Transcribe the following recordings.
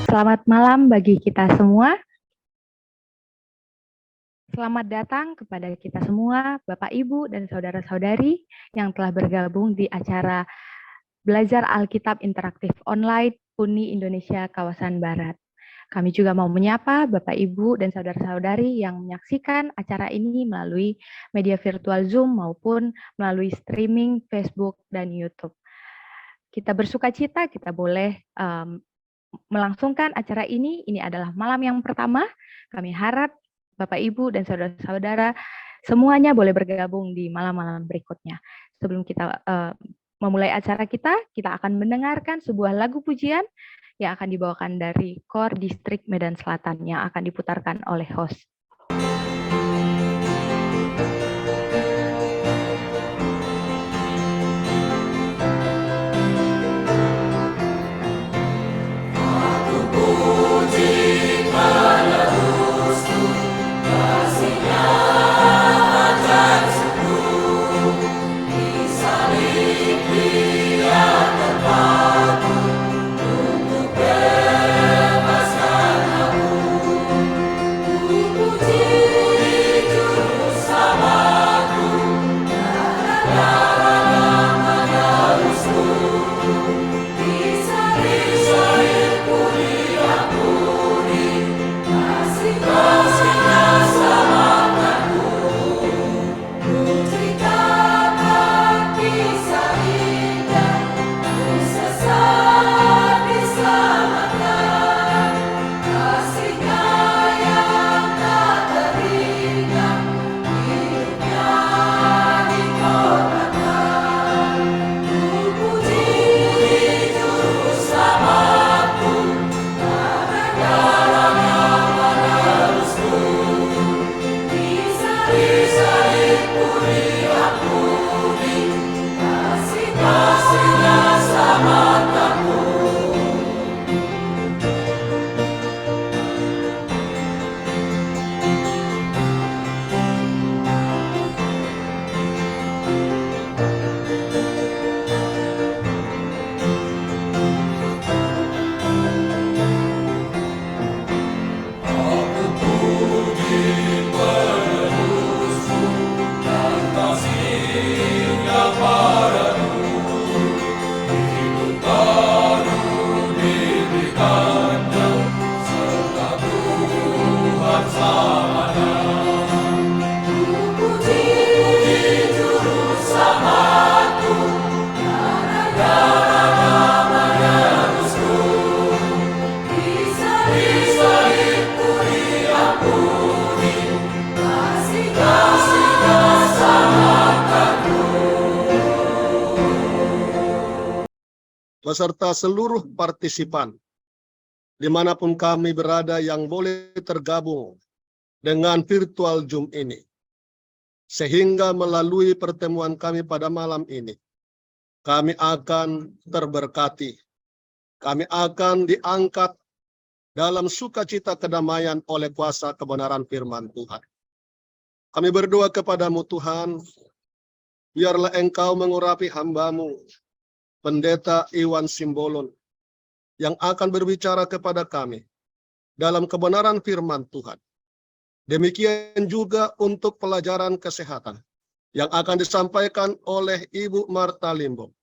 Selamat malam bagi kita semua. Selamat datang kepada kita semua, Bapak, Ibu, dan saudara-saudari yang telah bergabung di acara Belajar Alkitab Interaktif Online UNI Indonesia Kawasan Barat. Kami juga mau menyapa Bapak, Ibu, dan saudara-saudari yang menyaksikan acara ini melalui media virtual Zoom maupun melalui streaming Facebook dan YouTube. Kita bersuka cita, kita boleh melangsungkan acara ini. Ini adalah malam yang pertama. Kami harap Bapak, Ibu, dan saudara-saudara semuanya boleh bergabung di malam-malam berikutnya. Sebelum kita memulai acara kita akan mendengarkan sebuah lagu pujian yang akan dibawakan dari KOR Distrik Medan Selatan yang akan diputarkan oleh host. Beserta seluruh partisipan, dimanapun kami berada yang boleh tergabung dengan virtual Zoom ini. Sehingga melalui pertemuan kami pada malam ini, kami akan terberkati, kami akan diangkat dalam sukacita kedamaian oleh kuasa kebenaran firman Tuhan. Kami berdoa kepadamu Tuhan, biarlah Engkau mengurapi hamba-Mu, Pendeta Iwan Simbolon, yang akan berbicara kepada kami dalam kebenaran firman Tuhan. Demikian juga untuk pelajaran kesehatan yang akan disampaikan oleh Ibu Marta Limbo.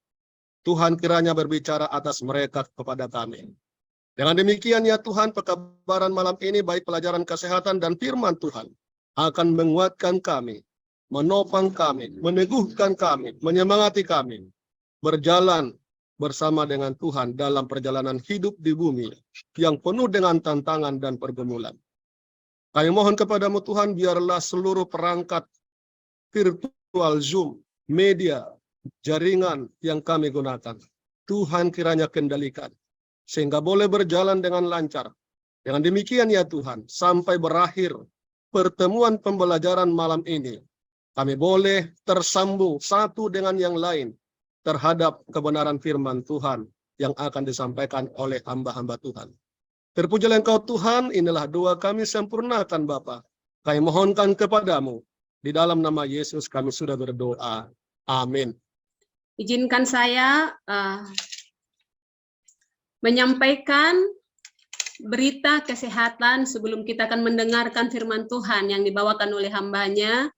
Tuhan kiranya berbicara atas mereka kepada kami. Dengan demikian ya Tuhan, pekabaran malam ini baik pelajaran kesehatan dan firman Tuhan akan menguatkan kami, menopang kami, meneguhkan kami, menyemangati kami berjalan bersama dengan Tuhan dalam perjalanan hidup di bumi yang penuh dengan tantangan dan pergumulan. Kami mohon kepadamu Tuhan, biarlah seluruh perangkat virtual Zoom, media, jaringan yang kami gunakan, Tuhan kiranya kendalikan, sehingga boleh berjalan dengan lancar. Dengan demikian ya Tuhan, sampai berakhir pertemuan pembelajaran malam ini, kami boleh tersambung satu dengan yang lain terhadap kebenaran firman Tuhan yang akan disampaikan oleh hamba-hamba Tuhan. Terpujilah Engkau Tuhan, inilah doa kami, sempurnakan Bapa. Kami mohonkan kepadamu, di dalam nama Yesus kami sudah berdoa. Amin. Izinkan saya menyampaikan berita kesehatan sebelum kita akan mendengarkan firman Tuhan yang dibawakan oleh hambanya,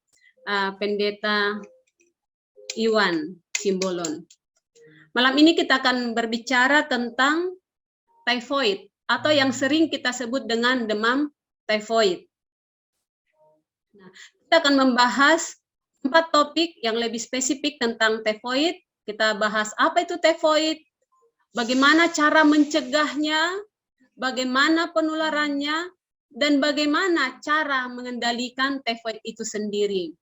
Pendeta Iwan Simbolon. Malam ini kita akan berbicara tentang typhoid atau yang sering kita sebut dengan demam typhoid. Nah, kita akan membahas 4 topik yang lebih spesifik tentang typhoid. Kita bahas apa itu typhoid, bagaimana cara mencegahnya, bagaimana penularannya, dan bagaimana cara mengendalikan typhoid itu sendiri.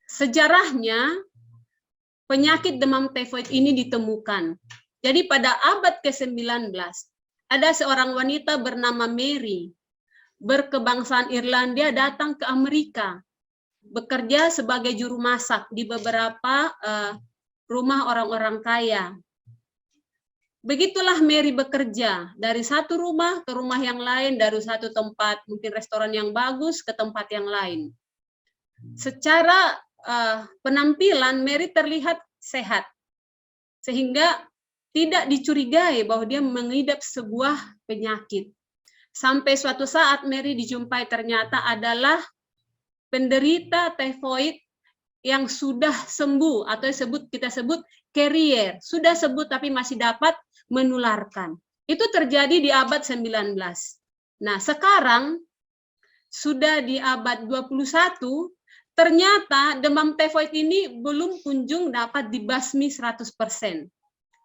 Sejarahnya, penyakit demam typhoid ini ditemukan. Jadi pada abad ke-19, ada seorang wanita bernama Mary, berkebangsaan Irlandia, datang ke Amerika, bekerja sebagai juru masak di beberapa rumah orang-orang kaya. Begitulah Mary bekerja, dari satu rumah ke rumah yang lain, dari satu tempat, mungkin restoran yang bagus, ke tempat yang lain. Secara penampilan, Mary terlihat sehat, sehingga tidak dicurigai bahwa dia mengidap sebuah penyakit. Sampai suatu saat Mary dijumpai ternyata adalah penderita typhoid yang sudah sembuh, atau kita sebut carrier, sudah sembuh tapi masih dapat menularkan. Itu terjadi di abad 19. Nah, sekarang sudah di abad 21, ternyata demam typhoid ini belum kunjung dapat dibasmi 100%.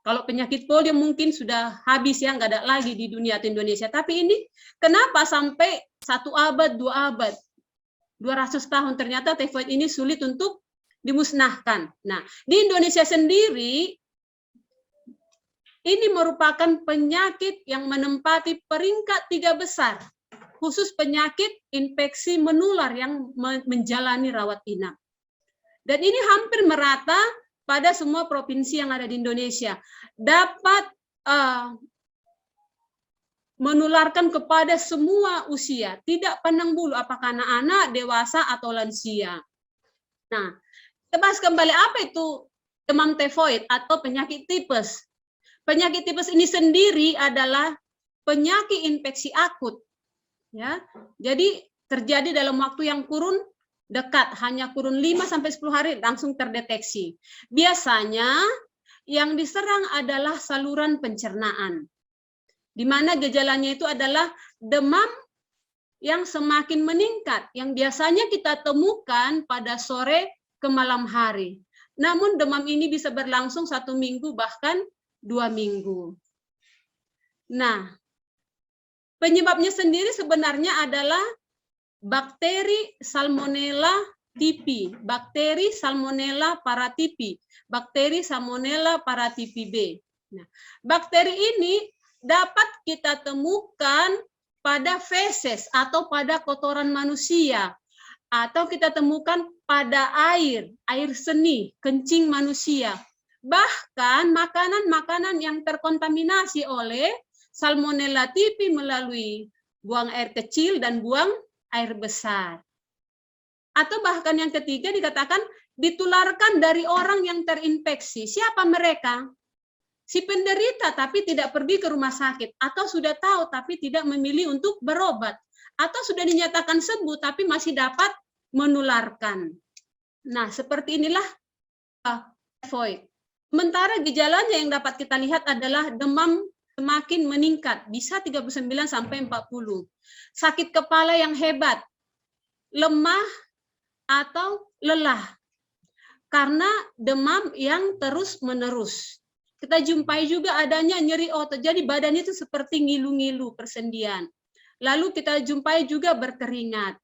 Kalau penyakit polio mungkin sudah habis ya, nggak ada lagi di dunia atau Indonesia. Tapi ini kenapa sampai 1 abad, 2 abad, 200 tahun ternyata typhoid ini sulit untuk dimusnahkan. Nah, di Indonesia sendiri ini merupakan penyakit yang menempati peringkat 3 besar, khusus penyakit infeksi menular yang menjalani rawat inap. Dan ini hampir merata pada semua provinsi yang ada di Indonesia, dapat menularkan kepada semua usia, tidak pandang bulu apakah anak-anak, dewasa, atau lansia. Nah, kita bahas kembali apa itu demam typhoid atau penyakit tipes. Penyakit tipes ini sendiri adalah penyakit infeksi akut, ya. Jadi terjadi dalam waktu yang kurun dekat, hanya kurun 5-10 hari langsung terdeteksi. Biasanya yang diserang adalah saluran pencernaan, di mana gejalanya itu adalah demam yang semakin meningkat, yang biasanya kita temukan pada sore ke malam hari. Namun demam ini bisa berlangsung 1 minggu bahkan 2 minggu. Nah, penyebabnya sendiri sebenarnya adalah bakteri Salmonella typhi, bakteri Salmonella paratyphi, bakteri Salmonella paratyphi B. Nah, bakteri ini dapat kita temukan pada feses atau pada kotoran manusia, atau kita temukan pada air seni, kencing manusia. Bahkan makanan-makanan yang terkontaminasi oleh Salmonella typhi melalui buang air kecil dan buang air besar. Atau bahkan yang ketiga dikatakan ditularkan dari orang yang terinfeksi. Siapa mereka? Si penderita tapi tidak pergi ke rumah sakit, atau sudah tahu tapi tidak memilih untuk berobat, atau sudah dinyatakan sembuh tapi masih dapat menularkan. Nah, seperti inilah typhoid. Sementara gejalanya yang dapat kita lihat adalah demam semakin meningkat, bisa 39 sampai 40. Sakit kepala yang hebat, lemah atau lelah karena demam yang terus-menerus. Kita jumpai juga adanya nyeri otot, jadi badan itu seperti ngilu-ngilu, persendian. Lalu kita jumpai juga berkeringat.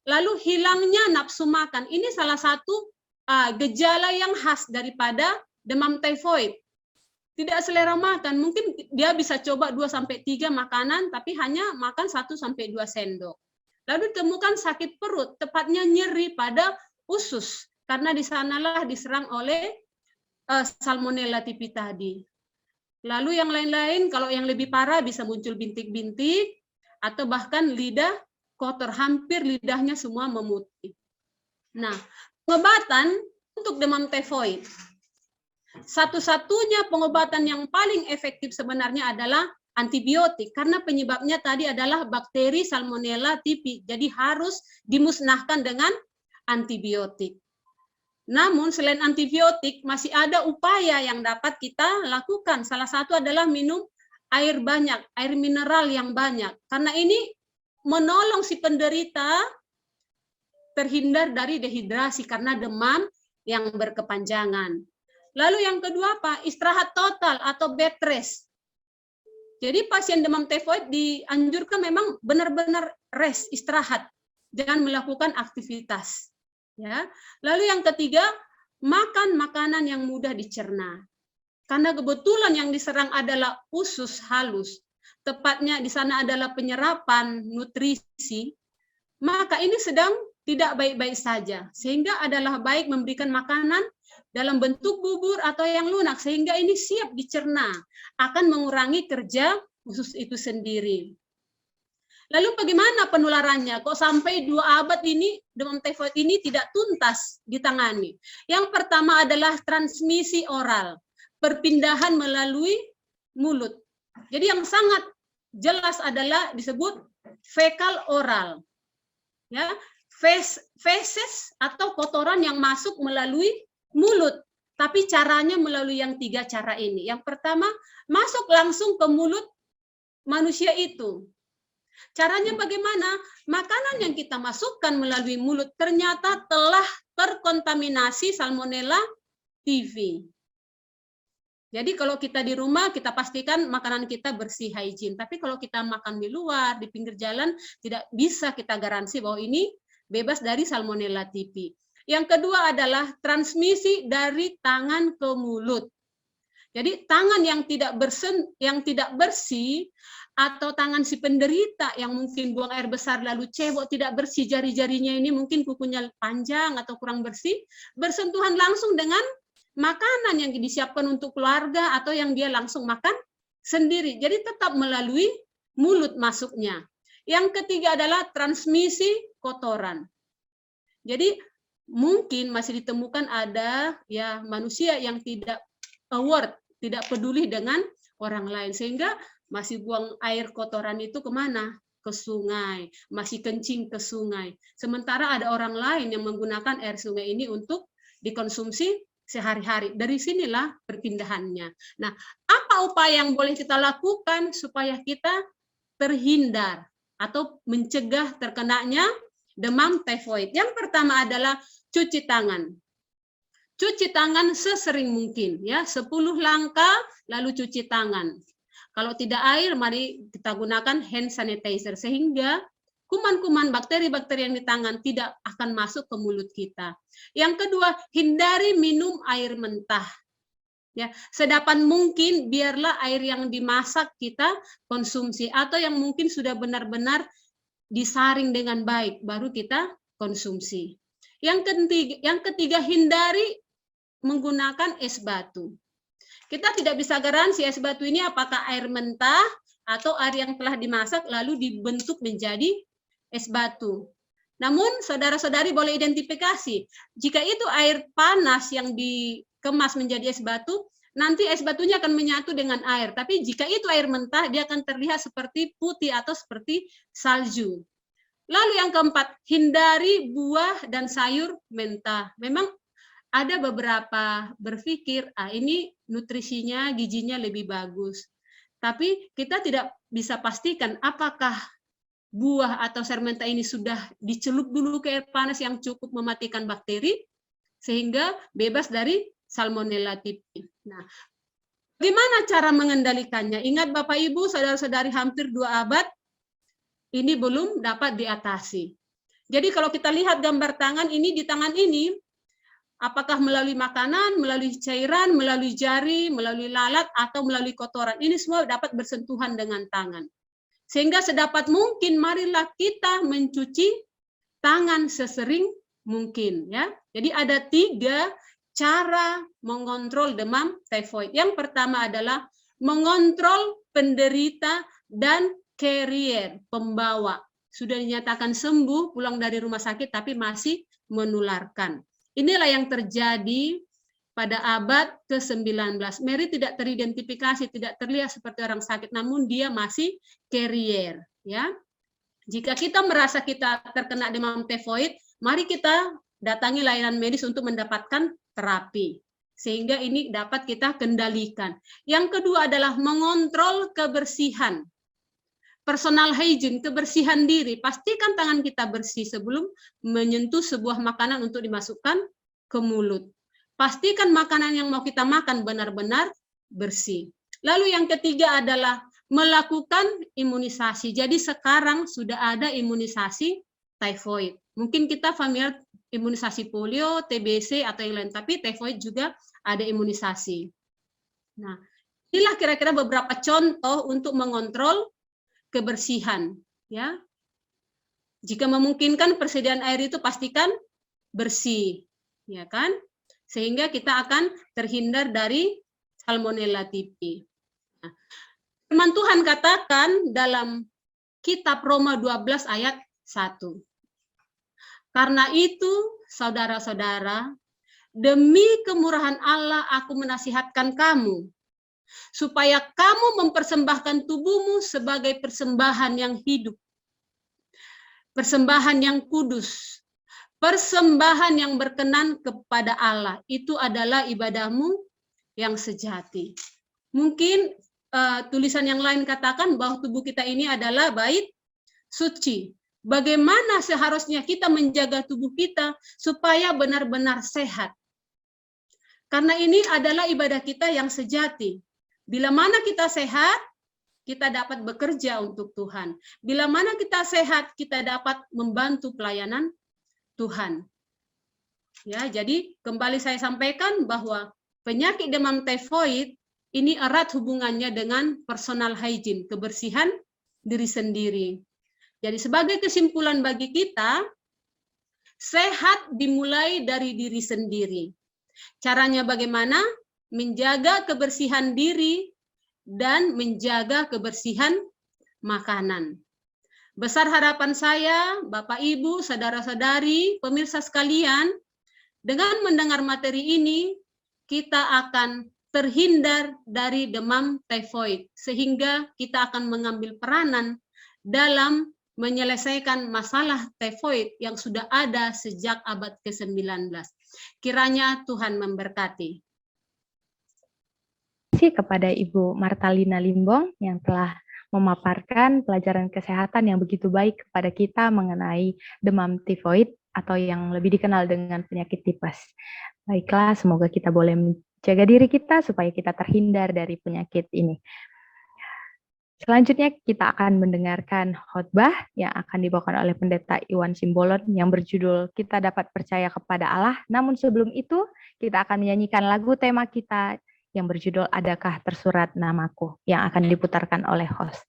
Lalu hilangnya nafsu makan. Ini salah satu gejala yang khas daripada demam typhoid. Tidak selera makan, mungkin dia bisa coba 2-3 makanan, tapi hanya makan 1-2 sendok. Lalu ditemukan sakit perut, tepatnya nyeri pada usus, karena di sanalah diserang oleh Salmonella typhi tadi. Lalu yang lain-lain, kalau yang lebih parah bisa muncul bintik-bintik, atau bahkan lidah kotor, hampir lidahnya semua memutih. Nah, pengobatan untuk demam typhoid, satu-satunya pengobatan yang paling efektif sebenarnya adalah antibiotik karena penyebabnya tadi adalah bakteri Salmonella typhi. Jadi harus dimusnahkan dengan antibiotik. Namun selain antibiotik masih ada upaya yang dapat kita lakukan. Salah satu adalah minum air banyak, air mineral yang banyak. Karena ini menolong si penderita terhindar dari dehidrasi karena demam yang berkepanjangan. Lalu yang kedua apa? Istirahat total atau bed rest. Jadi pasien demam tifoid dianjurkan memang benar-benar rest, istirahat, jangan melakukan aktivitas. Ya. Lalu yang ketiga, makan makanan yang mudah dicerna. Karena kebetulan yang diserang adalah usus halus, tepatnya di sana adalah penyerapan nutrisi, maka ini sedang tidak baik-baik saja. Sehingga adalah baik memberikan makanan dalam bentuk bubur atau yang lunak, sehingga ini siap dicerna, akan mengurangi kerja usus itu sendiri. Lalu bagaimana penularannya? Kok sampai 2 abad ini demam tifoid ini tidak tuntas ditangani? Yang pertama adalah transmisi oral, perpindahan melalui mulut. Jadi yang sangat jelas adalah disebut fekal oral. Ya, feses atau kotoran yang masuk melalui mulut. Tapi caranya melalui yang 3 cara ini. Yang pertama, masuk langsung ke mulut manusia itu. Caranya bagaimana? Makanan yang kita masukkan melalui mulut ternyata telah terkontaminasi Salmonella typhi. Jadi kalau kita di rumah, kita pastikan makanan kita bersih, hygiene. Tapi kalau kita makan di luar, di pinggir jalan, tidak bisa kita garansi bahwa ini bebas dari Salmonella typhi. Yang kedua adalah transmisi dari tangan ke mulut. Jadi tangan yang tidak bersih atau tangan si penderita yang mungkin buang air besar lalu cebok tidak bersih, jari-jarinya ini mungkin kukunya panjang atau kurang bersih, bersentuhan langsung dengan makanan yang disiapkan untuk keluarga atau yang dia langsung makan sendiri. Jadi tetap melalui mulut masuknya. Yang ketiga adalah transmisi kotoran. Jadi mungkin masih ditemukan ada ya manusia yang tidak aware, tidak peduli dengan orang lain, sehingga masih buang air kotoran itu kemana? Ke sungai, masih kencing ke sungai. Sementara ada orang lain yang menggunakan air sungai ini untuk dikonsumsi sehari-hari. Dari sinilah perpindahannya. Nah, apa upaya yang boleh kita lakukan supaya kita terhindar atau mencegah terkenanya demam tifoid? Yang pertama adalah cuci tangan. Cuci tangan sesering mungkin, ya 10 langkah lalu cuci tangan. Kalau tidak air, mari kita gunakan hand sanitizer sehingga kuman-kuman bakteri-bakteri yang di tangan tidak akan masuk ke mulut kita. Yang kedua, hindari minum air mentah. Ya, sedapan mungkin biarlah air yang dimasak kita konsumsi atau yang mungkin sudah benar-benar disaring dengan baik baru kita konsumsi. Yang ketiga hindari menggunakan es batu. Kita tidak bisa garansi es batu ini apakah air mentah atau air yang telah dimasak lalu dibentuk menjadi es batu. Namun saudara-saudari boleh identifikasi, jika itu air panas yang dikemas menjadi es batu, nanti es batunya akan menyatu dengan air. Tapi jika itu air mentah, dia akan terlihat seperti putih atau seperti salju. Lalu yang keempat, hindari buah dan sayur mentah. Memang ada beberapa berpikir, ini nutrisinya, gizinya lebih bagus. Tapi kita tidak bisa pastikan apakah buah atau sayur mentah ini sudah dicelup dulu ke air panas yang cukup mematikan bakteri, sehingga bebas dari Salmonella typhi. Nah, bagaimana cara mengendalikannya? Ingat Bapak Ibu, saudara-saudari hampir 2 abad, ini belum dapat diatasi. Jadi kalau kita lihat gambar tangan ini, di tangan ini, apakah melalui makanan, melalui cairan, melalui jari, melalui lalat, atau melalui kotoran. Ini semua dapat bersentuhan dengan tangan. Sehingga sedapat mungkin, marilah kita mencuci tangan sesering mungkin. Ya. Jadi ada 3 cara mengontrol demam tifoid. Yang pertama adalah mengontrol penderita dan carrier, pembawa. Sudah dinyatakan sembuh, pulang dari rumah sakit, tapi masih menularkan. Inilah yang terjadi pada abad ke-19. Mary tidak teridentifikasi, tidak terlihat seperti orang sakit, namun dia masih carrier. Ya, jika kita merasa kita terkena demam tifoid, mari kita datangi layanan medis untuk mendapatkan terapi, sehingga ini dapat kita kendalikan. Yang kedua adalah mengontrol kebersihan. Personal hygiene, kebersihan diri. Pastikan tangan kita bersih sebelum menyentuh sebuah makanan untuk dimasukkan ke mulut. Pastikan makanan yang mau kita makan benar-benar bersih. Lalu yang ketiga adalah melakukan imunisasi. Jadi sekarang sudah ada imunisasi tifoid. Mungkin kita familiar imunisasi polio, TBC, atau yang lain, tapi tifoid juga ada imunisasi. Nah, inilah kira-kira beberapa contoh untuk mengontrol kebersihan. Ya, jika memungkinkan persediaan air itu pastikan bersih, ya kan? Sehingga kita akan terhindar dari Salmonella typhi. Nah, firman Tuhan katakan dalam kitab Roma 12 ayat 1. Karena itu, saudara-saudara, demi kemurahan Allah aku menasihatkan kamu, supaya kamu mempersembahkan tubuhmu sebagai persembahan yang hidup, persembahan yang kudus, persembahan yang berkenan kepada Allah. Itu adalah ibadahmu yang sejati. Mungkin tulisan yang lain katakan bahwa tubuh kita ini adalah bait suci. Bagaimana seharusnya kita menjaga tubuh kita supaya benar-benar sehat? Karena ini adalah ibadah kita yang sejati. Bila mana kita sehat, kita dapat bekerja untuk Tuhan. Bila mana kita sehat, kita dapat membantu pelayanan Tuhan. Ya, jadi kembali saya sampaikan bahwa penyakit demam tifoid ini erat hubungannya dengan personal hygiene, kebersihan diri sendiri. Jadi sebagai kesimpulan bagi kita, sehat dimulai dari diri sendiri. Caranya bagaimana? Menjaga kebersihan diri dan menjaga kebersihan makanan. Besar harapan saya, Bapak, Ibu, saudara-saudari, pemirsa sekalian, dengan mendengar materi ini, kita akan terhindar dari demam tifoid, sehingga kita akan mengambil peranan dalam menyelesaikan masalah tifoid yang sudah ada sejak abad ke-19. Kiranya Tuhan memberkati. Terima kasih kepada Ibu Martalina Limbong yang telah memaparkan pelajaran kesehatan yang begitu baik kepada kita mengenai demam tifoid atau yang lebih dikenal dengan penyakit tipes. Baiklah, semoga kita boleh menjaga diri kita supaya kita terhindar dari penyakit ini. Selanjutnya kita akan mendengarkan khotbah yang akan dibawakan oleh Pendeta Iwan Simbolon yang berjudul Kita Dapat Percaya Kepada Allah. Namun sebelum itu, kita akan menyanyikan lagu tema kita yang berjudul Adakah Tersurat Namaku yang akan diputarkan oleh host.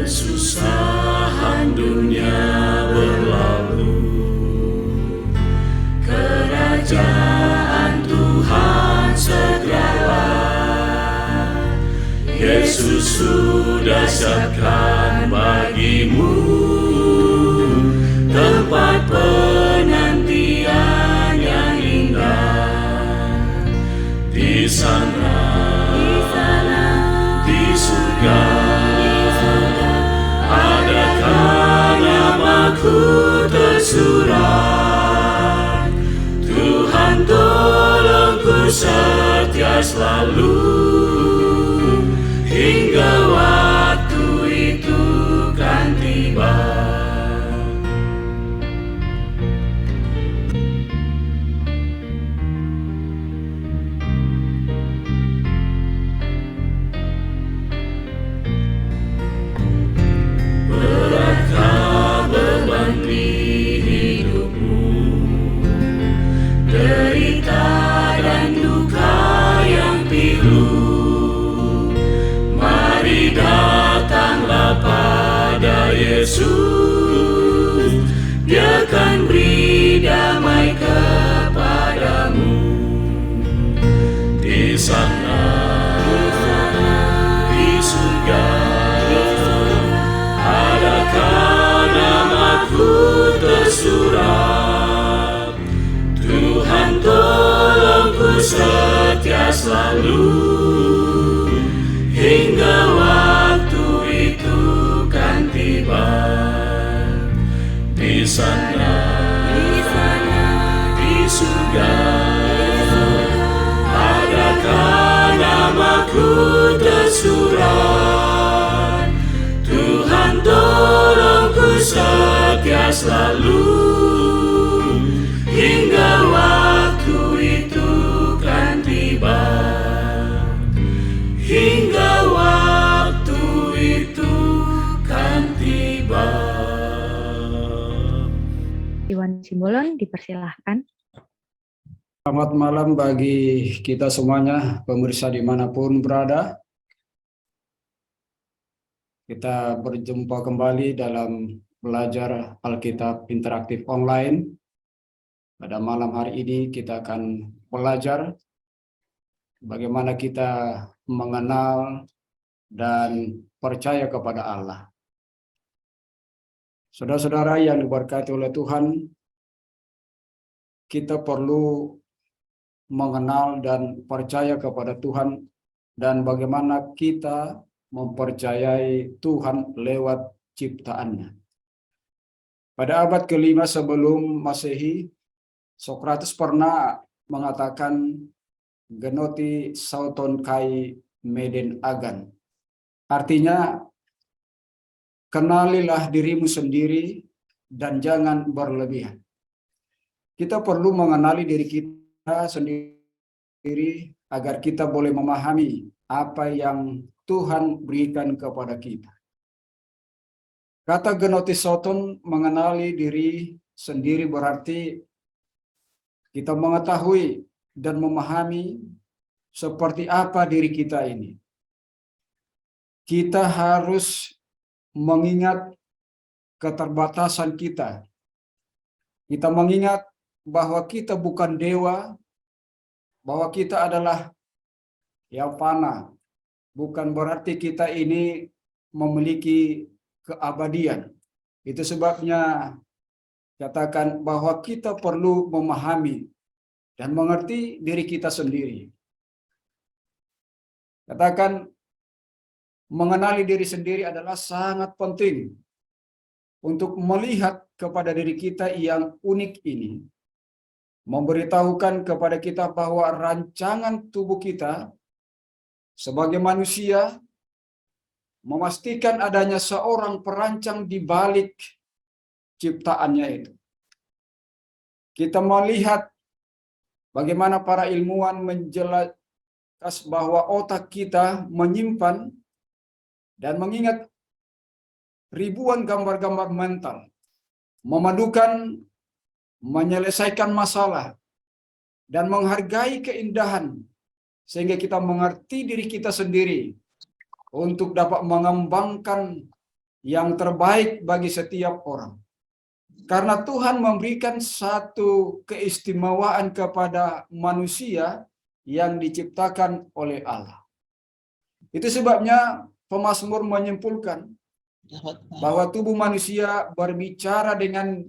Kesusahan dunia berlalu, kerajaan Tuhan segeralah. Yesus sudah siapkan bagimu tempat penantian yang indah. Di sana, di surga, adakah namaku tersurat? Tuhan tolongku setia selalu, hingga waktu itu kan tiba. Beratkah beban di hidupmu, derita dan duka yang pilu? Mari datanglah pada Yesus, Dia akan beri damai kepadamu. Di sana, di selalu, hingga waktu itu kan tiba. Di sana, di surga, adakah namaku tersurat? Tuhan tolongku setia selalu, hingga waktu itu kan tiba. Hingga waktu itu kan tiba. Iwan Simbolon, dipersilahkan. Selamat malam bagi kita semuanya, pemirsa dimanapun berada. Kita berjumpa kembali dalam belajar Alkitab interaktif online. Pada malam hari ini kita akan belajar bagaimana kita mengenal dan percaya kepada Allah. Saudara-saudara yang diberkati oleh Tuhan, kita perlu mengenal dan percaya kepada Tuhan dan bagaimana kita mempercayai Tuhan lewat ciptaannya. Pada abad ke-5 sebelum Masehi, Sokrates pernah mengatakan genoti sauton kai meden agan. Artinya, kenalilah dirimu sendiri dan jangan berlebihan. Kita perlu mengenali diri kita sendiri agar kita boleh memahami apa yang Tuhan berikan kepada kita. Kata genotisoton, mengenali diri sendiri, berarti kita mengetahui dan memahami seperti apa diri kita ini. Kita harus mengingat keterbatasan kita. Kita mengingat bahwa kita bukan dewa, bahwa kita adalah yang fana. Bukan berarti kita ini memiliki keabadian. Itu sebabnya katakan bahwa kita perlu memahami dan mengerti diri kita sendiri. Katakan mengenali diri sendiri adalah sangat penting untuk melihat kepada diri kita yang unik ini. Memberitahukan kepada kita bahwa rancangan tubuh kita sebagai manusia memastikan adanya seorang perancang di balik ciptaannya itu. Kita melihat bagaimana para ilmuwan menjelaskan bahwa otak kita menyimpan dan mengingat ribuan gambar-gambar mental, memadukan, menyelesaikan masalah, dan menghargai keindahan, sehingga kita mengerti diri kita sendiri untuk dapat mengembangkan yang terbaik bagi setiap orang. Karena Tuhan memberikan satu keistimewaan kepada manusia yang diciptakan oleh Allah. Itu sebabnya pemazmur menyimpulkan bahwa tubuh manusia berbicara dengan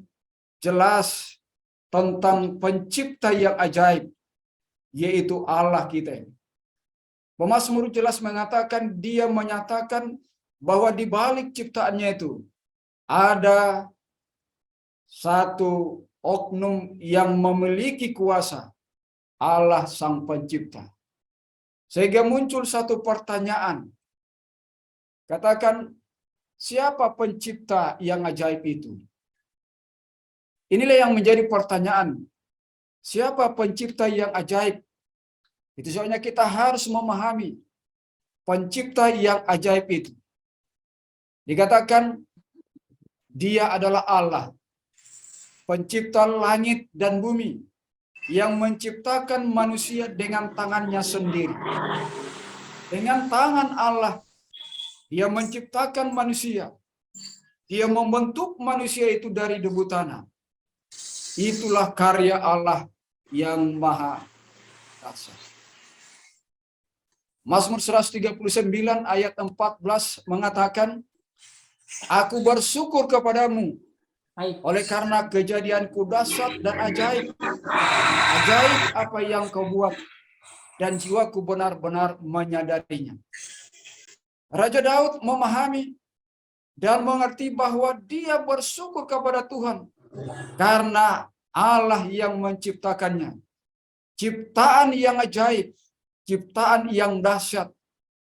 jelas tentang pencipta yang ajaib, yaitu Allah kita. Pemazmur jelas mengatakan, dia menyatakan bahwa di balik ciptaannya itu ada satu oknum yang memiliki kuasa, Allah Sang Pencipta. Sehingga muncul satu pertanyaan. Katakan, siapa pencipta yang ajaib itu? Inilah yang menjadi pertanyaan. Siapa pencipta yang ajaib? Itu soalnya kita harus memahami pencipta yang ajaib itu. Dikatakan dia adalah Allah, pencipta langit dan bumi, yang menciptakan manusia dengan tangannya sendiri. Dengan tangan Allah, dia menciptakan manusia. Dia membentuk manusia itu dari debu tanah. Itulah karya Allah yang maha dahsyat. Mazmur 139 ayat 14 mengatakan, aku bersyukur kepadamu oleh karena kejadianku dahsyat dan ajaib. Ajaib apa yang kau buat. dan jiwaku benar-benar menyadarinya. Raja Daud memahami dan mengerti bahwa dia bersyukur kepada Tuhan karena Allah yang menciptakannya. Ciptaan yang ajaib, ciptaan yang dahsyat,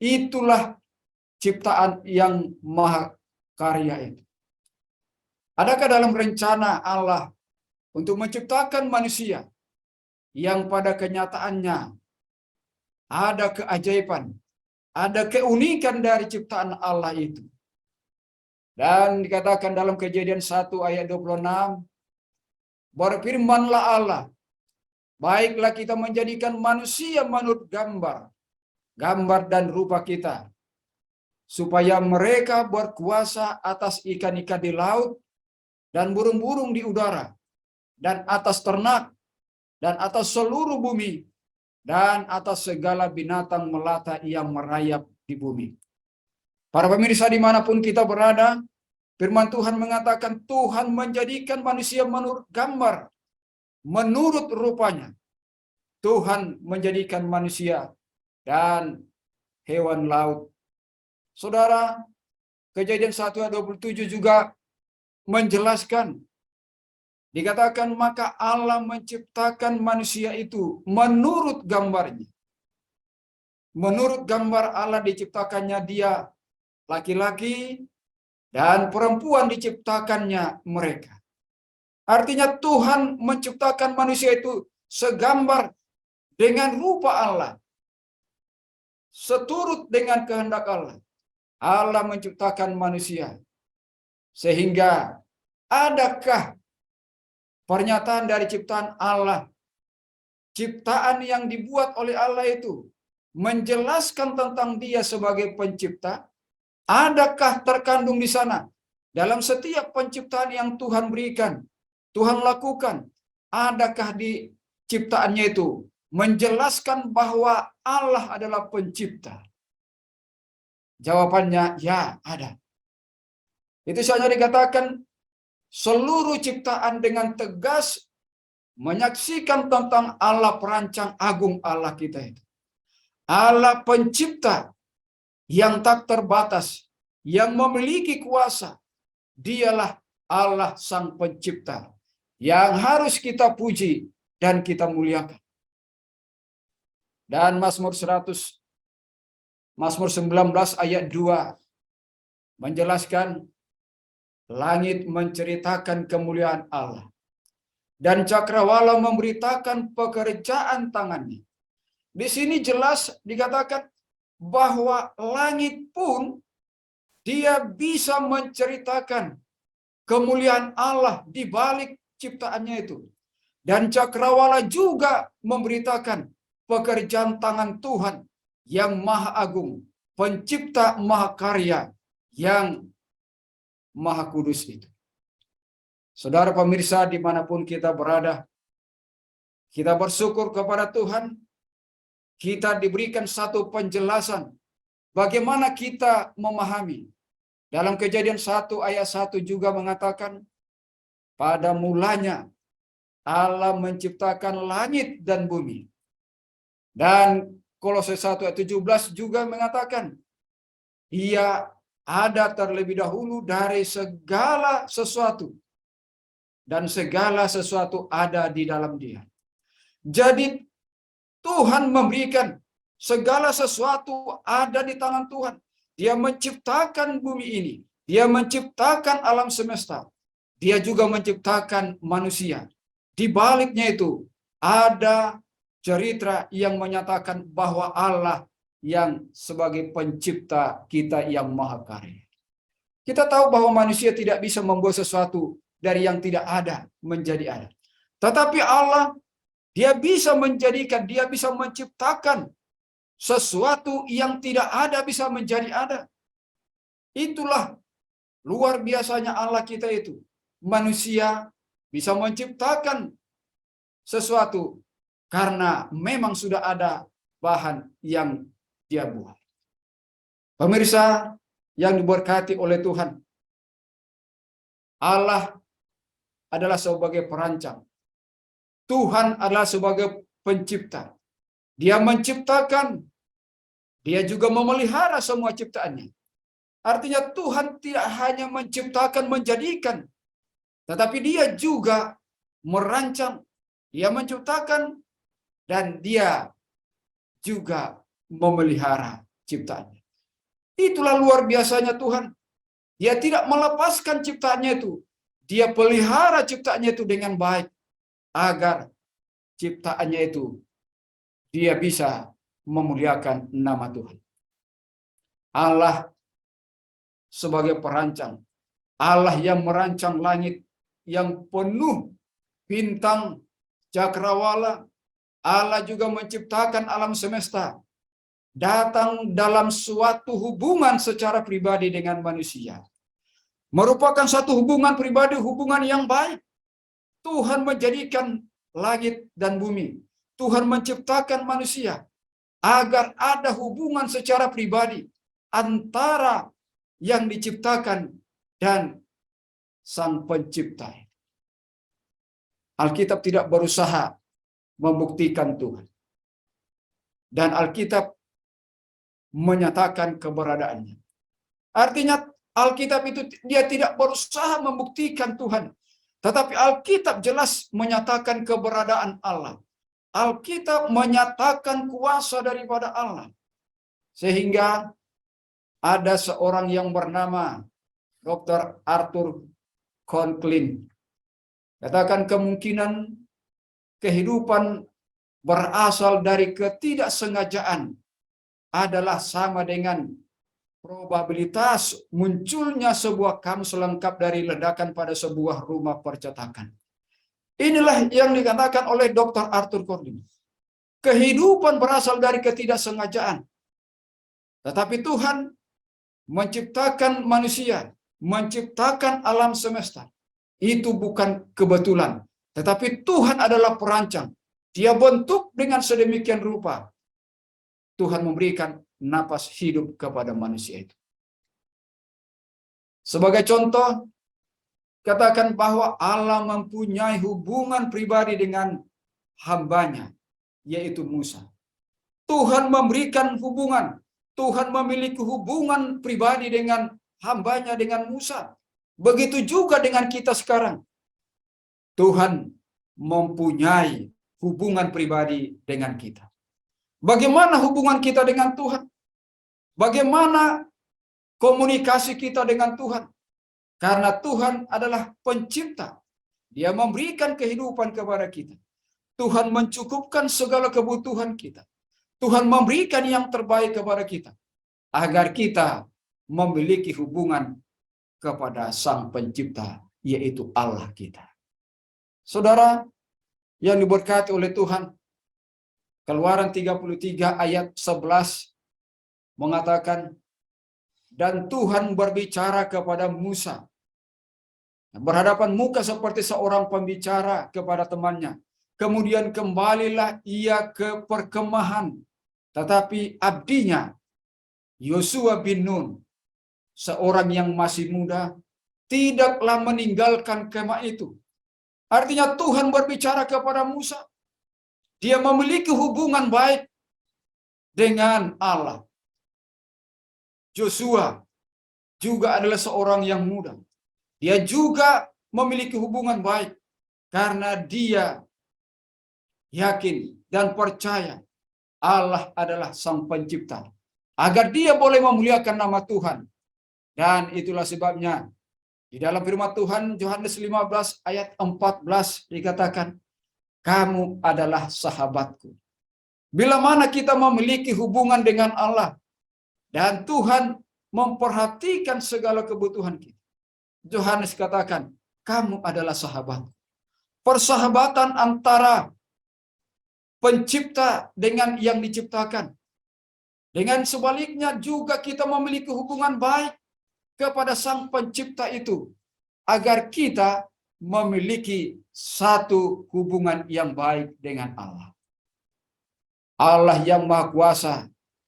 itulah ciptaan yang maha karya itu. Adakah dalam rencana Allah untuk menciptakan manusia yang pada kenyataannya ada keajaiban, ada keunikan dari ciptaan Allah itu? Dan dikatakan dalam Kejadian 1 ayat 26, berfirmanlah Allah, baiklah kita menjadikan manusia menurut gambar dan rupa kita, supaya mereka berkuasa atas ikan-ikan di laut dan burung-burung di udara, dan atas ternak, dan atas seluruh bumi, dan atas segala binatang melata yang merayap di bumi. Para pemirsa dimanapun kita berada, firman Tuhan mengatakan Tuhan menjadikan manusia menurut gambar, menurut rupanya. Tuhan menjadikan manusia dan hewan laut. Saudara, Kejadian 1 ayat 27 juga menjelaskan, dikatakan maka Allah menciptakan manusia itu menurut gambarnya. Menurut gambar Allah diciptakannya dia laki-laki, dan perempuan diciptakannya mereka. Artinya Tuhan menciptakan manusia itu segambar dengan rupa Allah, seturut dengan kehendak Allah. Allah menciptakan manusia. Sehingga adakah pernyataan dari ciptaan Allah, ciptaan yang dibuat oleh Allah itu menjelaskan tentang dia sebagai pencipta? Adakah terkandung di sana dalam setiap penciptaan yang Tuhan berikan, Tuhan lakukan? Adakah di ciptaannya itu menjelaskan bahwa Allah adalah pencipta? Jawabannya ya, ada. Itu saja dikatakan seluruh ciptaan dengan tegas menyaksikan tentang Allah perancang agung Allah kita itu. Allah pencipta yang tak terbatas, yang memiliki kuasa. Dialah Allah sang pencipta yang harus kita puji dan kita muliakan. Dan Mazmur 19 ayat 2 menjelaskan, langit menceritakan kemuliaan Allah, dan cakrawala memberitakan pekerjaan tangannya. Di sini jelas dikatakan bahwa langit pun dia bisa menceritakan kemuliaan Allah di balik ciptaannya itu. Dan cakrawala juga memberitakan pekerjaan tangan Tuhan yang maha agung, pencipta maha karya, yang maha kudus itu. Saudara pemirsa dimanapun kita berada, kita bersyukur kepada Tuhan. Kita diberikan satu penjelasan bagaimana kita memahami. Dalam Kejadian 1 ayat 1 juga mengatakan, pada mulanya Allah menciptakan langit dan bumi. Dan Kolose 1 ayat 17 juga mengatakan, Ia ada terlebih dahulu dari segala sesuatu, dan segala sesuatu ada di dalam Dia. Jadi Tuhan memberikan segala sesuatu ada di tangan Tuhan. Dia menciptakan bumi ini, Dia menciptakan alam semesta, Dia juga menciptakan manusia. Di baliknya itu ada cerita yang menyatakan bahwa Allah yang sebagai pencipta kita yang maha karya. Kita tahu bahwa manusia tidak bisa membuat sesuatu dari yang tidak ada menjadi ada. Tetapi Allah, Dia bisa menjadikan, Dia bisa menciptakan sesuatu yang tidak ada bisa menjadi ada. Itulah luar biasanya Allah kita itu. Manusia bisa menciptakan sesuatu karena memang sudah ada bahan yang Dia buat. Pemirsa yang diberkati oleh Tuhan, Allah adalah sebagai perancang. Tuhan adalah sebagai pencipta. Dia menciptakan, dia juga memelihara semua ciptaannya. Artinya Tuhan tidak hanya menciptakan, menjadikan, tetapi dia juga merancang, dia menciptakan, dan dia juga memelihara ciptaannya. Itulah luar biasanya Tuhan. Dia tidak melepaskan ciptaannya itu. Dia pelihara ciptaannya itu dengan baik, agar ciptaannya itu dia bisa memuliakan nama Tuhan. Allah sebagai perancang, Allah yang merancang langit yang penuh bintang cakrawala, Allah juga menciptakan alam semesta, datang dalam suatu hubungan secara pribadi dengan manusia. Merupakan satu hubungan pribadi, hubungan yang baik. Tuhan menjadikan langit dan bumi. Tuhan menciptakan manusia agar ada hubungan secara pribadi antara yang diciptakan dan Sang Pencipta. Alkitab tidak berusaha membuktikan Tuhan. Dan Alkitab menyatakan keberadaannya. Artinya Alkitab itu dia tidak berusaha membuktikan Tuhan. Tetapi Alkitab jelas menyatakan keberadaan Allah. Alkitab menyatakan kuasa daripada Allah. Sehingga ada seorang yang bernama Dr. Arthur Conklin. Katakan kemungkinan kehidupan berasal dari ketidaksengajaan adalah sama dengan probabilitas munculnya sebuah kamus lengkap dari ledakan pada sebuah rumah percetakan. Inilah yang dikatakan oleh Dr. Arthur Conklin. Kehidupan berasal dari ketidaksengajaan. Tetapi Tuhan menciptakan manusia, menciptakan alam semesta. Itu bukan kebetulan. Tetapi Tuhan adalah perancang. Dia bentuk dengan sedemikian rupa. Tuhan memberikan napas hidup kepada manusia itu. Sebagai contoh, katakan bahwa Allah mempunyai hubungan pribadi dengan hambanya, yaitu Musa. Tuhan memberikan hubungan. Tuhan memiliki hubungan pribadi dengan hambanya, dengan Musa. Begitu juga dengan kita sekarang. Tuhan mempunyai hubungan pribadi dengan kita. Bagaimana hubungan kita dengan Tuhan? Bagaimana komunikasi kita dengan Tuhan? Karena Tuhan adalah pencipta. Dia memberikan kehidupan kepada kita. Tuhan mencukupkan segala kebutuhan kita. Tuhan memberikan yang terbaik kepada kita. Agar kita memiliki hubungan kepada Sang Pencipta, yaitu Allah kita. Saudara yang diberkati oleh Tuhan, Keluaran 33 ayat 11 mengatakan, dan Tuhan berbicara kepada Musa berhadapan muka seperti seorang pembicara kepada temannya. Kemudian kembalilah ia ke perkemahan, tetapi abdinya Yosua bin Nun, seorang yang masih muda, tidaklah meninggalkan kemah itu. Artinya Tuhan berbicara kepada Musa. Dia memiliki hubungan baik dengan Allah. Joshua juga adalah seorang yang muda. Dia juga memiliki hubungan baik karena dia yakin dan percaya Allah adalah Sang Pencipta. Agar dia boleh memuliakan nama Tuhan. Dan itulah sebabnya di dalam firman Tuhan Yohanes 15 ayat 14 dikatakan, kamu adalah sahabatku. Bila mana kita memiliki hubungan dengan Allah dan Tuhan memperhatikan segala kebutuhan kita. Yohanes katakan, kamu adalah sahabatku. Persahabatan antara pencipta dengan yang diciptakan. Dengan sebaliknya juga kita memiliki hubungan baik kepada Sang Pencipta itu. Agar kita memiliki satu hubungan yang baik dengan Allah. Allah yang Maha Kuasa,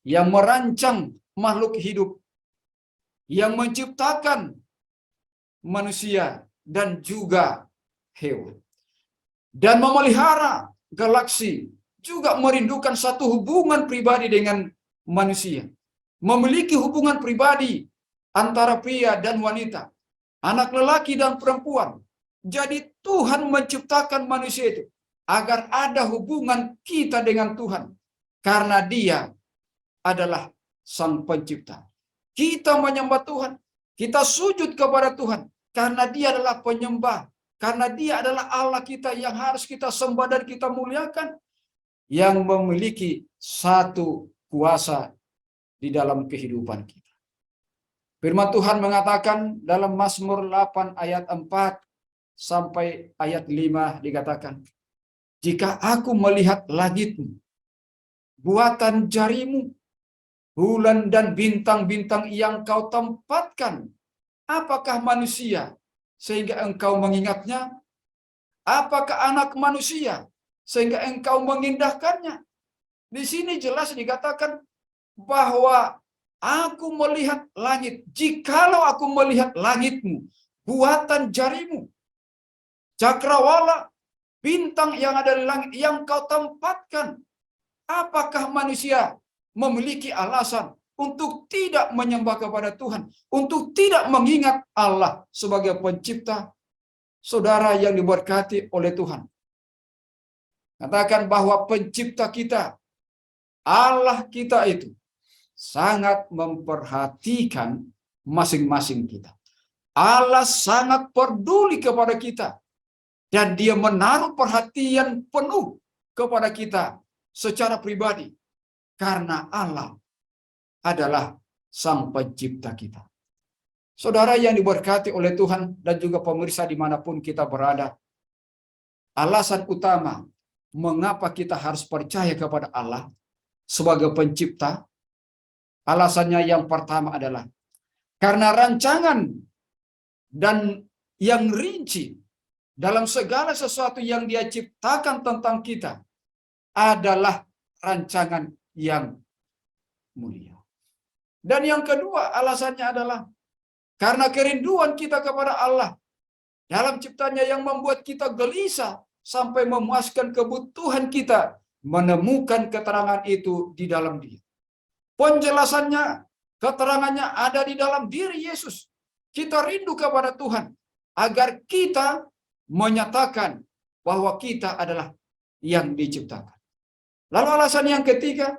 yang merancang makhluk hidup, yang menciptakan manusia dan juga hewan, dan memelihara galaksi juga merindukan satu hubungan pribadi dengan manusia. Memiliki hubungan pribadi antara pria dan wanita, anak lelaki dan perempuan. Jadi Tuhan menciptakan manusia itu agar ada hubungan kita dengan Tuhan. Karena Dia adalah Sang Pencipta. Kita menyembah Tuhan, kita sujud kepada Tuhan karena Dia adalah penyembah, karena Dia adalah Allah kita yang harus kita sembah dan kita muliakan, yang memiliki satu kuasa di dalam kehidupan kita. Firman Tuhan mengatakan dalam Mazmur 8 ayat 4 sampai ayat 5 dikatakan, jika aku melihat langitmu, buatan jarimu, bulan dan bintang-bintang yang kau tempatkan, apakah manusia sehingga engkau mengingatnya? Apakah anak manusia sehingga engkau mengindahkannya? Di sini jelas dikatakan bahwa aku melihat langit. Jikalau aku melihat langitmu, buatan jarimu, cakrawala, bintang yang ada di langit yang kau tempatkan, apakah manusia memiliki alasan untuk tidak menyembah kepada Tuhan, untuk tidak mengingat Allah sebagai pencipta? Saudara yang diberkati oleh Tuhan, katakan bahwa pencipta kita, Allah kita itu sangat memperhatikan masing-masing kita. Allah sangat peduli kepada kita, dan Dia menaruh perhatian penuh kepada kita secara pribadi, karena Allah adalah Sang Pencipta kita. Saudara yang diberkati oleh Tuhan dan juga pemirsa dimanapun kita berada, alasan utama mengapa kita harus percaya kepada Allah sebagai pencipta, alasannya yang pertama adalah karena rancangan dan yang rinci dalam segala sesuatu yang Dia ciptakan tentang kita adalah rancangan yang mulia. Dan yang kedua alasannya adalah karena kerinduan kita kepada Allah dalam ciptanya yang membuat kita gelisah sampai memuaskan kebutuhan kita menemukan keterangan itu di dalam Dia. Penjelasannya, keterangannya ada di dalam diri Yesus. Kita rindu kepada Tuhan agar kita menyatakan bahwa kita adalah yang diciptakan. Lalu alasan yang ketiga,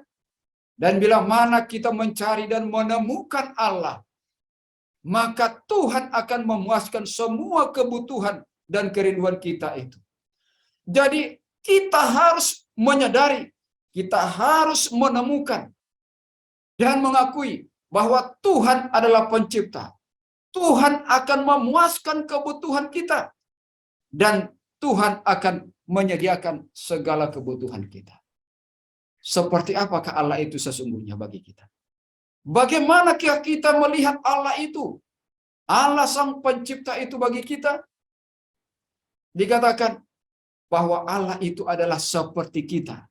dan bila mana kita mencari dan menemukan Allah, maka Tuhan akan memuaskan semua kebutuhan dan kerinduan kita itu. Jadi kita harus menyadari, kita harus menemukan dan mengakui bahwa Tuhan adalah pencipta. Tuhan akan memuaskan kebutuhan kita, dan Tuhan akan menyediakan segala kebutuhan kita. Seperti apakah Allah itu sesungguhnya bagi kita? Bagaimana kita melihat Allah itu? Allah Sang Pencipta itu bagi kita? Dikatakan bahwa Allah itu adalah seperti kita.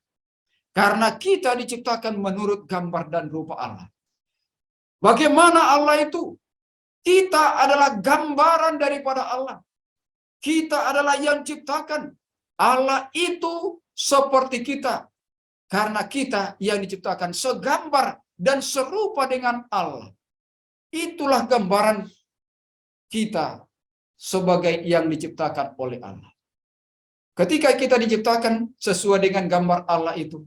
Karena kita diciptakan menurut gambar dan rupa Allah. Bagaimana Allah itu? Kita adalah gambaran daripada Allah. Kita adalah yang ciptakan. Allah itu seperti kita. Karena kita yang diciptakan segambar dan serupa dengan Allah. Itulah gambaran kita sebagai yang diciptakan oleh Allah. Ketika kita diciptakan sesuai dengan gambar Allah itu,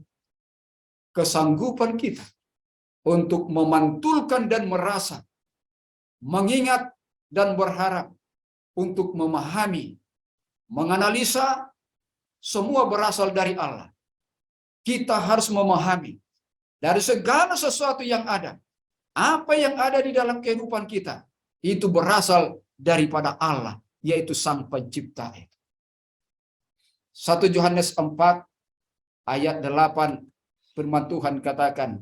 kesanggupan kita untuk memantulkan dan merasa, mengingat dan berharap untuk memahami, menganalisa, semua berasal dari Allah. Kita harus memahami dari segala sesuatu yang ada, apa yang ada di dalam kehidupan kita, itu berasal daripada Allah, yaitu Sang Pencipta itu. 1 Yohanes 4 ayat 8 firman Tuhan katakan,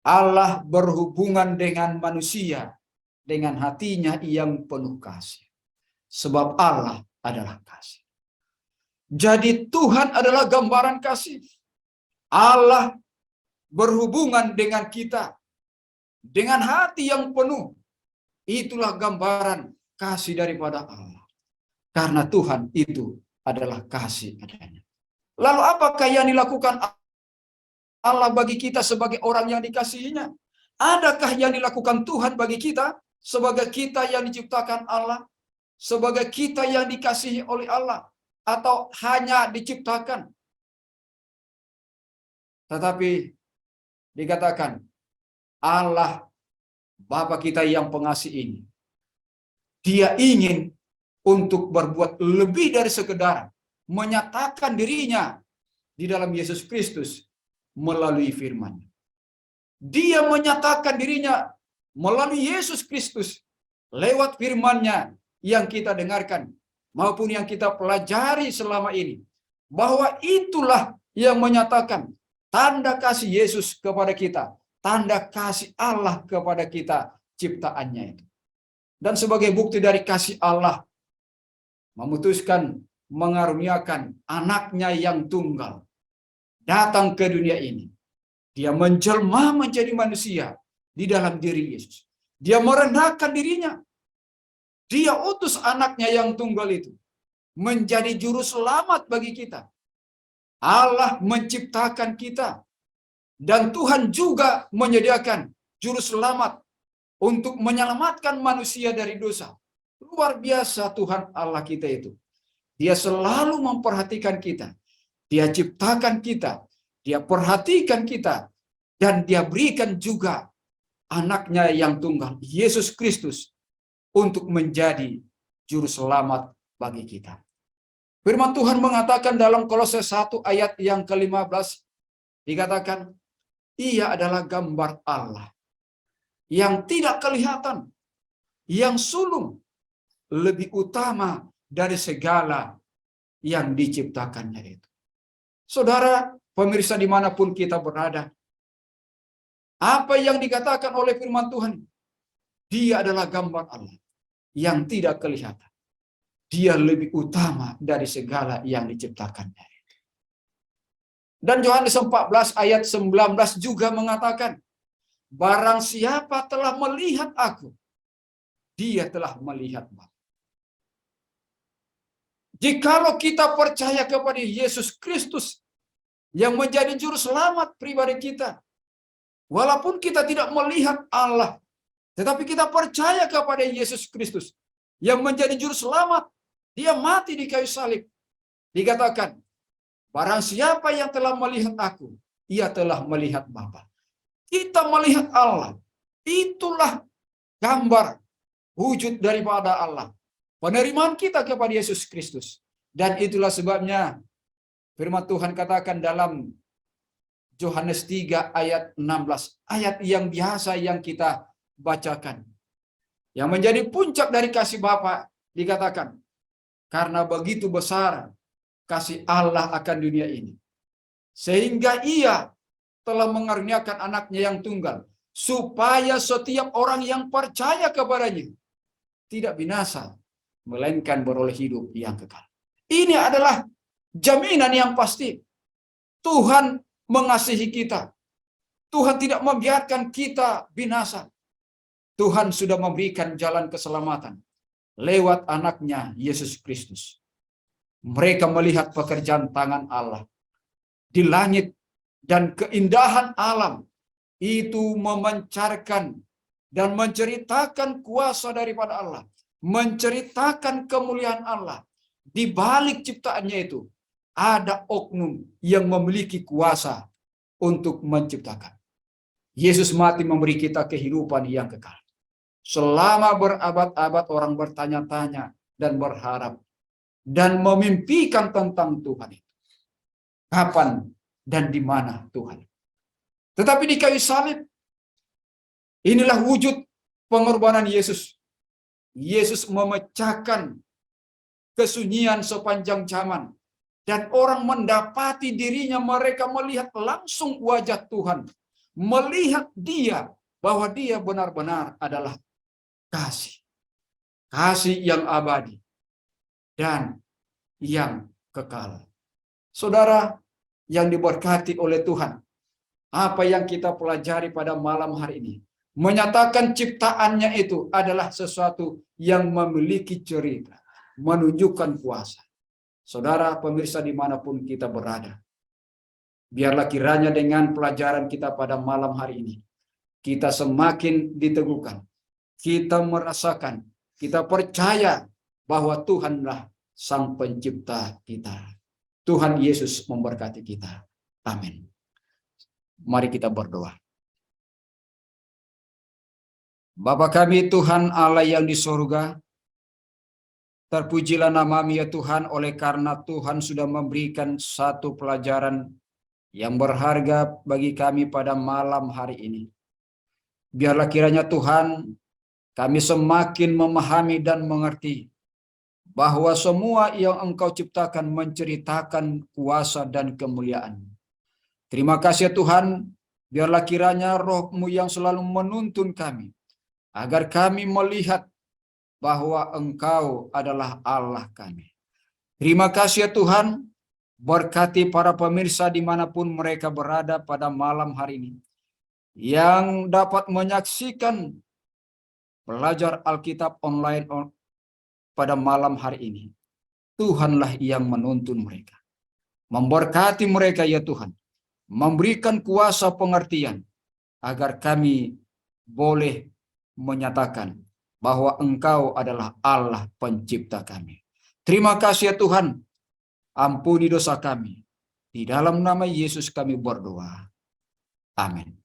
Allah berhubungan dengan manusia dengan hatinya yang penuh kasih, sebab Allah adalah kasih. Jadi Tuhan adalah gambaran kasih. Allah berhubungan dengan kita dengan hati yang penuh. Itulah gambaran kasih daripada Allah. Karena Tuhan itu adalah kasih adanya. Lalu apakah yang dilakukan Allah bagi kita sebagai orang yang dikasihinya? Adakah yang dilakukan Tuhan bagi kita sebagai kita yang diciptakan Allah? Sebagai kita yang dikasihi oleh Allah? Atau hanya diciptakan? Tetapi dikatakan Allah Bapa kita yang pengasih ini, Dia ingin untuk berbuat lebih dari sekedar menyatakan dirinya di dalam Yesus Kristus melalui firman. Dia menyatakan dirinya melalui Yesus Kristus lewat firman-Nya yang kita dengarkan maupun yang kita pelajari selama ini. Bahwa itulah yang menyatakan tanda kasih Yesus kepada kita, tanda kasih Allah kepada kita, ciptaannya itu. Dan sebagai bukti dari kasih Allah, memutuskan mengaruniakan anaknya yang tunggal datang ke dunia ini. Dia menjelma menjadi manusia di dalam diri Yesus. Dia merendahkan dirinya. Dia utus anaknya yang tunggal itu menjadi juru selamat bagi kita. Allah menciptakan kita. Dan Tuhan juga menyediakan juru selamat untuk menyelamatkan manusia dari dosa. Luar biasa Tuhan Allah kita itu. Dia selalu memperhatikan kita. Dia ciptakan kita. Dia perhatikan kita. Dan Dia berikan juga anaknya yang tunggal, Yesus Kristus, untuk menjadi juru selamat bagi kita. Firman Tuhan mengatakan dalam Kolose 1 ayat yang ke-15, dikatakan, Ia adalah gambar Allah yang tidak kelihatan, yang sulung, lebih utama dari segala yang diciptakannya itu. Saudara, pemirsa dimanapun kita berada, apa yang dikatakan oleh firman Tuhan, Dia adalah gambar Allah yang tidak kelihatan. Dia lebih utama dari segala yang diciptakannya. Dan Yohanes 14 ayat 19 juga mengatakan, barang siapa telah melihat aku, dia telah melihat Bapa. Jikalau kita percaya kepada Yesus Kristus yang menjadi juru selamat pribadi kita, walaupun kita tidak melihat Allah, tetapi kita percaya kepada Yesus Kristus yang menjadi juru selamat, Dia mati di kayu salib. Dikatakan, barang siapa yang telah melihat aku, ia telah melihat Bapa. Kita melihat Allah. Itulah gambar wujud daripada Allah. Penerimaan kita kepada Yesus Kristus. Dan itulah sebabnya firman Tuhan katakan dalam Yohanes 3 ayat 16. Ayat yang biasa yang kita bacakan. Yang menjadi puncak dari kasih Bapa dikatakan, karena begitu besar kasih Allah akan dunia ini, sehingga Ia telah mengaruniakan anaknya yang tunggal, supaya setiap orang yang percaya kepadanya tidak binasa, melainkan beroleh hidup yang kekal. Ini adalah jaminan yang pasti. Tuhan mengasihi kita. Tuhan tidak membiarkan kita binasa. Tuhan sudah memberikan jalan keselamatan lewat anaknya Yesus Kristus. Mereka melihat pekerjaan tangan Allah di langit dan keindahan alam itu memancarkan dan menceritakan kuasa daripada Allah, menceritakan kemuliaan Allah. Di balik ciptaannya itu ada oknum yang memiliki kuasa untuk menciptakan. Yesus mati memberi kita kehidupan yang kekal. Selama berabad-abad orang bertanya-tanya dan berharap dan memimpikan tentang Tuhan itu. Kapan dan di mana Tuhan? Tetapi di kayu salib, inilah wujud pengorbanan Yesus. Yesus memecahkan kesunyian sepanjang zaman. Dan orang mendapati dirinya, mereka melihat langsung wajah Tuhan. Melihat Dia, bahwa Dia benar-benar adalah kasih. Kasih yang abadi dan yang kekal. Saudara yang diberkati oleh Tuhan, apa yang kita pelajari pada malam hari ini menyatakan ciptaannya itu adalah sesuatu yang memiliki cerita, menunjukkan kuasa. saudara pemirsa dimanapun kita berada. Biarlah kiranya dengan pelajaran kita pada malam hari ini, kita semakin diteguhkan, kita merasakan, kita percaya bahwa Tuhanlah Sang Pencipta kita. Tuhan Yesus memberkati kita. Amin. Mari kita berdoa. Bapa kami Tuhan Allah yang di surga, terpujilah nama-Mu ya Tuhan, oleh karena Tuhan sudah memberikan satu pelajaran yang berharga bagi kami pada malam hari ini. Biarlah kiranya Tuhan, kami semakin memahami dan mengerti bahwa semua yang Engkau ciptakan menceritakan kuasa dan kemuliaan. Terima kasih Tuhan, biarlah kiranya Roh-Mu yang selalu menuntun kami, agar kami melihat bahwa Engkau adalah Allah kami. Terima kasih Tuhan, berkati para pemirsa dimanapun mereka berada pada malam hari ini, yang dapat menyaksikan belajar Alkitab online pada malam hari ini. Tuhanlah yang menuntun mereka. Memberkati mereka ya Tuhan, memberikan kuasa pengertian, agar kami boleh menyatakan bahwa Engkau adalah Allah Pencipta kami. Terima kasih ya Tuhan, ampuni dosa kami. Di dalam nama Yesus kami berdoa. Amin.